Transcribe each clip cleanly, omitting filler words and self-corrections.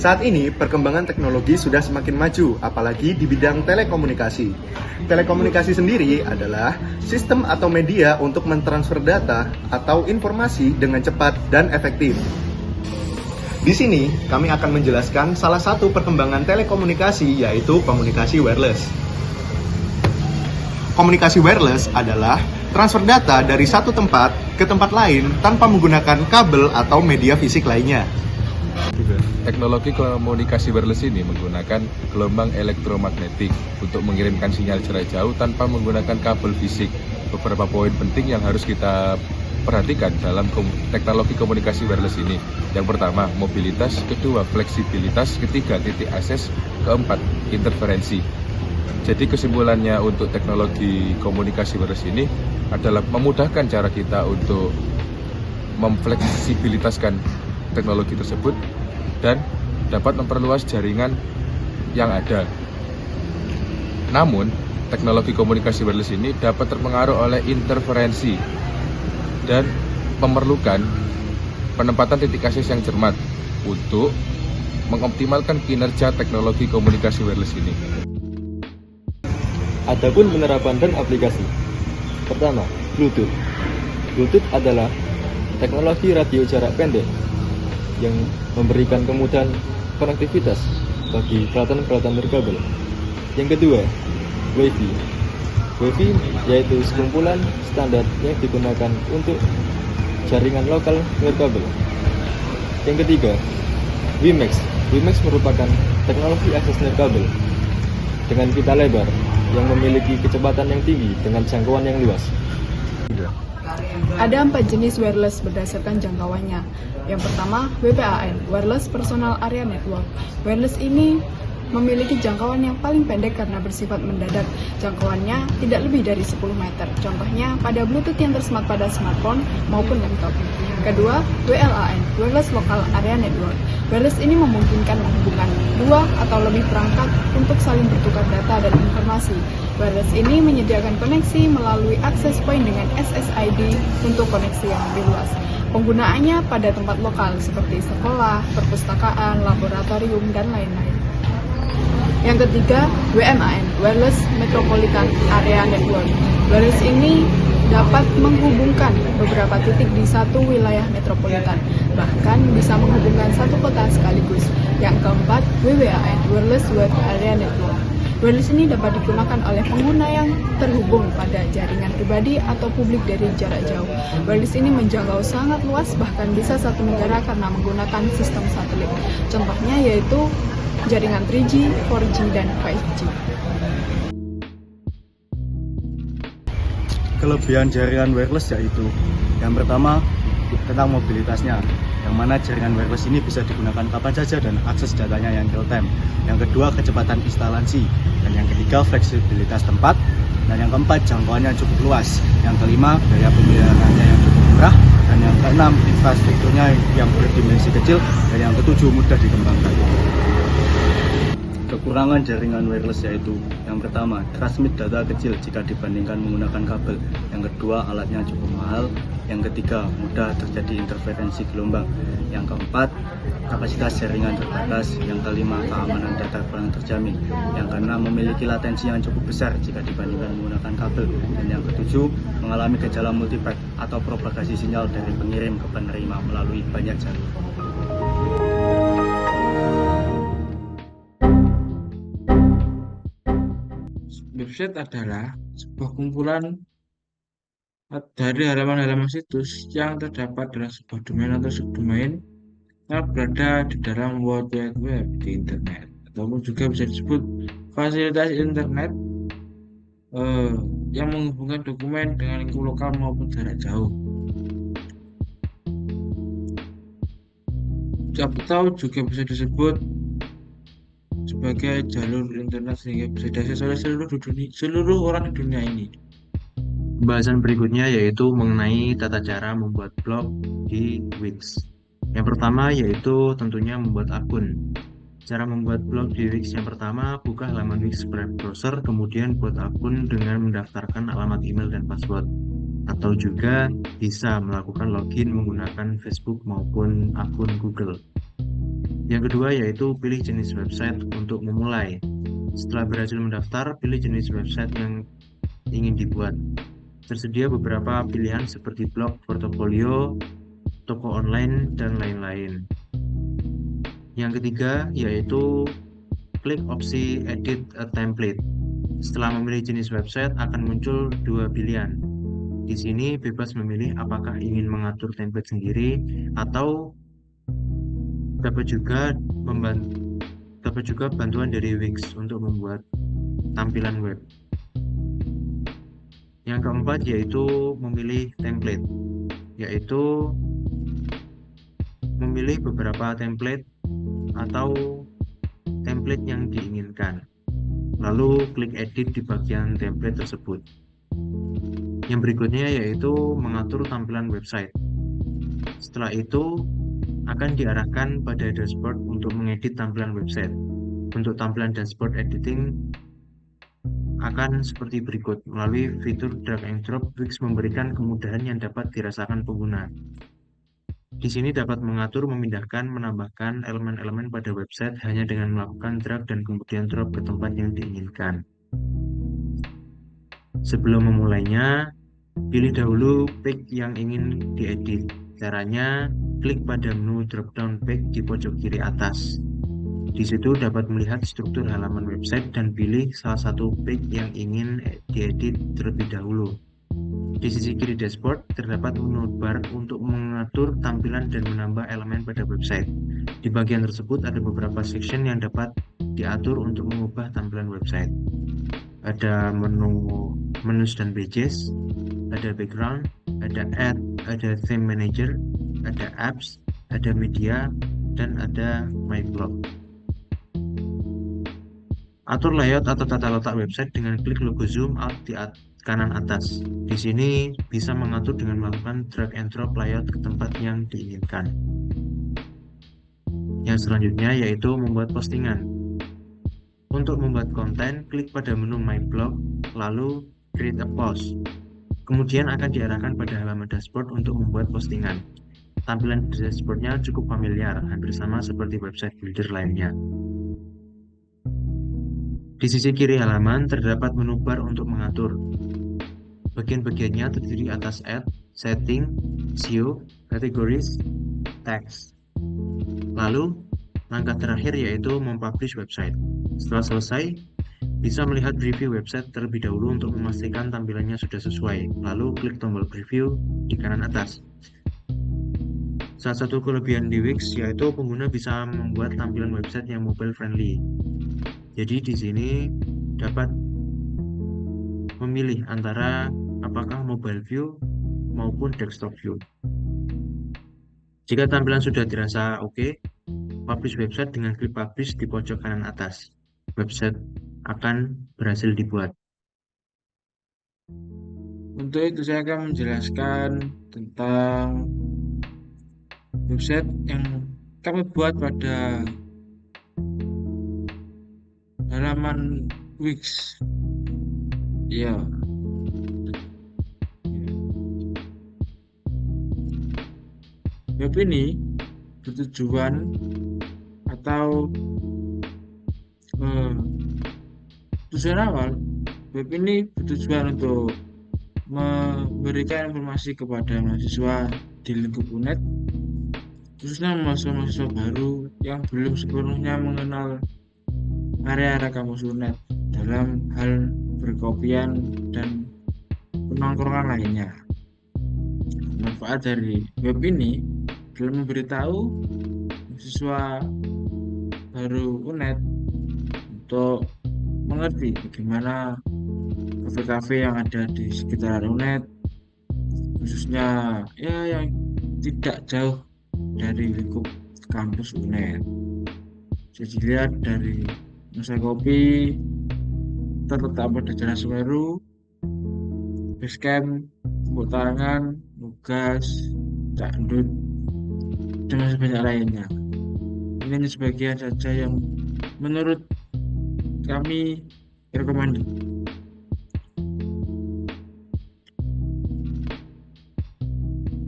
Saat ini, perkembangan teknologi sudah semakin maju, apalagi di bidang telekomunikasi. Telekomunikasi sendiri adalah sistem atau media untuk mentransfer data atau informasi dengan cepat dan efektif. Di sini, kami akan menjelaskan salah satu perkembangan telekomunikasi, yaitu komunikasi wireless. Komunikasi wireless adalah transfer data dari satu tempat ke tempat lain tanpa menggunakan kabel atau media fisik lainnya. Teknologi komunikasi wireless ini menggunakan gelombang elektromagnetik untuk mengirimkan sinyal jarak jauh tanpa menggunakan kabel fisik. Beberapa poin penting yang harus kita perhatikan dalam teknologi komunikasi wireless ini. Yang pertama, mobilitas. Kedua, fleksibilitas. Ketiga, titik akses. Keempat, interferensi. Jadi kesimpulannya untuk teknologi komunikasi wireless ini adalah memudahkan cara kita untuk memfleksibilitaskan teknologi tersebut dan dapat memperluas jaringan yang ada. Namun, teknologi komunikasi wireless ini dapat terpengaruh oleh interferensi dan memerlukan penempatan titik akses yang cermat untuk mengoptimalkan kinerja teknologi komunikasi wireless ini. Adapun penerapan dan aplikasi. Pertama, Bluetooth. Bluetooth adalah teknologi radio jarak pendek yang memberikan kemudahan konektivitas bagi peralatan-peralatan berkabel. Yang kedua, Wi-Fi. Wi-Fi yaitu sekumpulan standar yang digunakan untuk jaringan lokal berkabel. Yang ketiga, WiMAX. WiMAX merupakan teknologi akses nirkabel dengan pita lebar yang memiliki kecepatan yang tinggi dengan jangkauan yang luas. Ada 4 jenis wireless berdasarkan jangkauannya. Yang pertama, WPAN, Wireless Personal Area Network. Wireless ini memiliki jangkauan yang paling pendek karena bersifat mendadak. Jangkauannya tidak lebih dari 10 meter. Contohnya pada Bluetooth yang tersemat pada smartphone maupun laptop. Kedua, WLAN, Wireless Local Area Network. Wireless ini memungkinkan menghubungkan 2 atau lebih perangkat untuk saling bertukar data dan informasi. Wireless ini menyediakan koneksi melalui access point dengan SSID untuk koneksi yang lebih luas. Penggunaannya pada tempat lokal seperti sekolah, perpustakaan, laboratorium, dan lain-lain. Yang ketiga, WMAN, Wireless Metropolitan Area Network. Wireless ini dapat menghubungkan beberapa titik di satu wilayah metropolitan, bahkan bisa menghubungkan satu kota sekaligus. Yang keempat, WWAN, Wireless Wide Area Network. Wireless ini dapat digunakan oleh pengguna yang terhubung pada jaringan pribadi atau publik dari jarak jauh. Wireless ini menjangkau sangat luas, bahkan bisa satu negara karena menggunakan sistem satelit. Contohnya yaitu jaringan 3G, 4G, dan 5G. Kelebihan jaringan wireless yaitu yang pertama tentang mobilitasnya, yang mana jaringan wireless ini bisa digunakan kapan saja dan akses datanya yang real time. Yang kedua, kecepatan instalasi, dan yang ketiga, fleksibilitas tempat, dan yang keempat, jangkauannya cukup luas. Yang kelima, biaya pemeliharaannya yang cukup murah, dan yang keenam, infrastrukturnya yang berdimensi kecil, dan yang ketujuh, mudah dikembangkan. Kekurangan jaringan wireless yaitu yang pertama, transmit data kecil jika dibandingkan menggunakan kabel. Yang kedua, alatnya cukup mahal. Yang ketiga, mudah terjadi interferensi gelombang. Yang keempat, kapasitas jaringan terbatas. Yang kelima, keamanan data kurang terjamin. Yang keenam, memiliki latensi yang cukup besar jika dibandingkan menggunakan kabel. Dan yang ketujuh, mengalami gejala multipath atau propagasi sinyal dari pengirim ke penerima melalui banyak jalur. Website adalah sebuah kumpulan dari halaman-halaman situs yang terdapat dalam sebuah domain atau subdomain yang berada di dalam World Wide Web di internet, ataupun juga bisa disebut fasilitas internet yang menghubungkan dokumen dengan lingkup lokal maupun jarak jauh. Atau juga bisa disebut sebagai jalur internet sehingga bisa diakses oleh seluruh orang di dunia ini. Pembahasan berikutnya yaitu mengenai tata cara membuat blog di Wix. Yang pertama yaitu tentunya membuat akun. Cara membuat blog di Wix yang pertama, buka halaman Wix web browser, kemudian buat akun dengan mendaftarkan alamat email dan password. Atau juga bisa melakukan login menggunakan Facebook maupun akun Google. Yang kedua yaitu pilih jenis website untuk memulai. Setelah berhasil mendaftar, pilih jenis website yang ingin dibuat. Tersedia beberapa pilihan seperti blog, portofolio, toko online, dan lain-lain. Yang ketiga yaitu klik opsi Edit a Template. Setelah memilih jenis website akan muncul dua pilihan. Di sini bebas memilih apakah ingin mengatur template sendiri atau dapat juga bantuan dari Wix untuk membuat tampilan web. Yang keempat yaitu memilih template, yaitu memilih beberapa template atau template yang diinginkan. Lalu klik edit di bagian template tersebut. Yang berikutnya yaitu mengatur tampilan website. Setelah itu akan diarahkan pada dashboard untuk mengedit tampilan website. Untuk tampilan dashboard editing akan seperti berikut. Melalui fitur drag and drop, Wix memberikan kemudahan yang dapat dirasakan pengguna. Di sini dapat mengatur, memindahkan, menambahkan elemen-elemen pada website hanya dengan melakukan drag dan kemudian drop ke tempat yang diinginkan. Sebelum memulainya, pilih dahulu page yang ingin diedit. Caranya, klik pada menu drop-down page di pojok kiri atas. Di situ dapat melihat struktur halaman website dan pilih salah satu page yang ingin diedit terlebih dahulu. Di sisi kiri dashboard terdapat menu bar untuk mengatur tampilan dan menambah elemen pada website. Di bagian tersebut ada beberapa section yang dapat diatur untuk mengubah tampilan website. Ada menus dan pages, ada background, ada add, ada theme manager, ada apps, ada media, dan ada my blog. Atur layout atau tata letak website dengan klik logo zoom out di kanan atas. Di sini bisa mengatur dengan melakukan drag and drop layout ke tempat yang diinginkan. Yang selanjutnya yaitu membuat postingan. Untuk membuat konten, klik pada menu My Blog, lalu Create a Post. Kemudian akan diarahkan pada halaman dashboard untuk membuat postingan. Tampilan dashboardnya cukup familiar, hampir sama seperti website builder lainnya. Di sisi kiri halaman terdapat menu bar untuk mengatur. Bagian-bagiannya terdiri atas Add, Setting, SEO, Categories, Text. Lalu, langkah terakhir yaitu mempublish website. Setelah selesai, bisa melihat review website terlebih dahulu untuk memastikan tampilannya sudah sesuai. Lalu klik tombol preview di kanan atas. Salah satu kelebihan di Wix yaitu pengguna bisa membuat tampilan website yang mobile friendly. Jadi di sini dapat memilih antara apakah mobile view maupun desktop view. Jika tampilan sudah dirasa oke, publish website dengan klik publish di pojok kanan atas. Website akan berhasil dibuat. Untuk itu saya akan menjelaskan tentang website yang kami buat pada halaman Wix. Ya. Web ini bertujuan atau tujuan awal web ini bertujuan untuk memberikan informasi kepada mahasiswa di lingkup UNED, khususnya mahasiswa baru yang belum sepenuhnya mengenal area-area kampus UNED dalam hal perkopian dan penongkrongan lainnya. Manfaat dari web ini dalam memberitahu mahasiswa baru UNED untuk mengerti bagaimana kafe-kafe yang ada di sekitar UNED, khususnya ya yang tidak jauh dari lingkup kampus UNED. Bisa dilihat dari Nusa Kopi terletak pada Jalan Semeru, Basecamp, Tepuk Tangan, Nugas, Cakndut, dan masih banyak lainnya. Ini sebagian saja yang menurut kami recommended.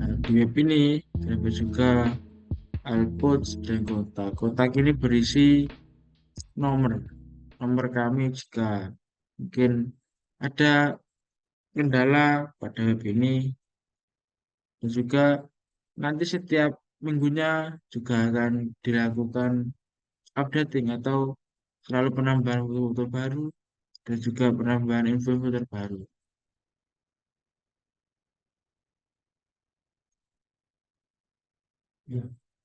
Nah, di web ini terdapat juga iPods, dan kotak. Kotak ini berisi nomor, nomor kami jika mungkin ada kendala pada web ini, dan juga nanti setiap minggunya juga akan dilakukan updating atau selalu penambahan foto baru dan juga penambahan info-info terbaru. Ya.